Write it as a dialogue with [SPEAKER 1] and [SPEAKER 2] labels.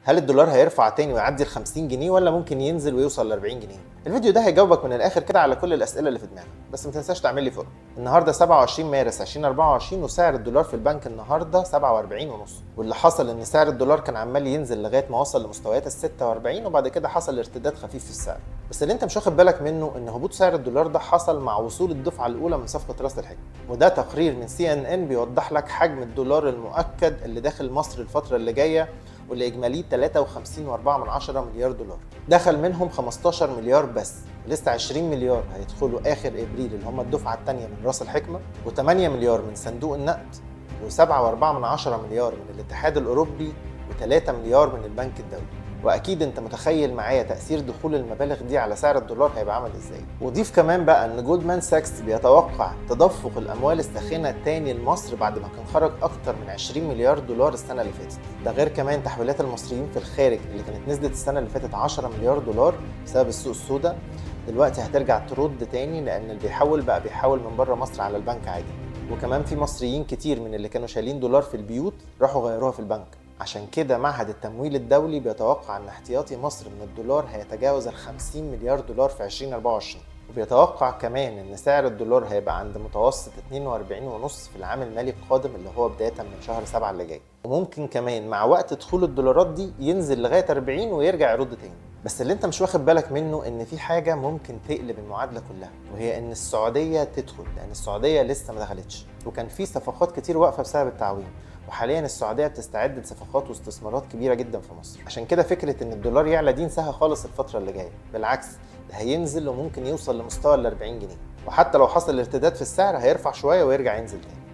[SPEAKER 1] هل الدولار هيرفع تاني ويعدي ال 50 جنيه ولا ممكن ينزل ويوصل ل 40 جنيه؟ الفيديو ده هيجاوبك من الاخر كده على كل الاسئله اللي في دماغك، بس ما تنساش تعمل لي فولو. النهارده 27 مارس 2024 وسعر الدولار في البنك النهارده 47 ونص، واللي حصل ان سعر الدولار كان عمال ينزل لغايه ما وصل لمستويات ال 46 وبعد كده حصل ارتداد خفيف في السعر. بس اللي انت مش واخد بالك منه ان هبوط سعر الدولار ده حصل مع وصول الدفعه الاولى من صفقه راس الحكمه، وده تقرير من CNN بيوضح لك حجم الدولار المؤكد اللي داخل مصر الفتره اللي جايه، واللي اجماليه 53.4 مليار دولار. دخل منهم 15 مليار بس، لسه 20 مليار هيدخلوا اخر ابريل اللي هم الدفعه الثانيه من راس الحكمه، و8 مليار من صندوق النقد، و7.4 مليار من الاتحاد الاوروبي، و3 مليار من البنك الدولي. واكيد انت متخيل معايا تاثير دخول المبالغ دي على سعر الدولار هيبقى عامل ازاي. وضيف كمان بقى ان جولدمان ساكس بيتوقع تدفق الاموال الساخنه تاني لمصر بعد ما كان خرج اكتر من 20 مليار دولار السنه اللي فاتت. ده غير كمان تحويلات المصريين في الخارج اللي كانت نزلت السنه اللي فاتت 10 مليار دولار بسبب السوق السوداء، دلوقتي هترجع ترد تاني لان اللي بيحول بقى بيحول من بره مصر على البنك عادي. وكمان في مصريين كتير من اللي كانوا شايلين دولار في البيوت راحوا غيروها في البنك. عشان كده معهد التمويل الدولي بيتوقع ان احتياطي مصر من الدولار هيتجاوز ال 50 مليار دولار في 2024، وبيتوقع كمان ان سعر الدولار هيبقى عند متوسط 42.5 في العام المالي القادم اللي هو بداية من شهر 7 اللي جاي، وممكن كمان مع وقت دخول الدولارات دي ينزل لغاية 40 ويرجع يرد تاني. بس اللي انت مش واخد بالك منه ان في حاجة ممكن تقلب المعادلة كلها، وهي ان السعودية تدخل، لان السعودية لسه ما دخلتش، وكان في صفقات كتير واقفة بسبب التعويم، وحاليا السعوديه بتستعد لصفقات واستثمارات كبيره جدا في مصر. عشان كده فكره ان الدولار يعلى دي انساها خالص الفتره اللي جايه، بالعكس ده هينزل وممكن يوصل لمستوى ال 40 جنيه، وحتى لو حصل ارتداد في السعر هيرفع شويه ويرجع ينزل تاني.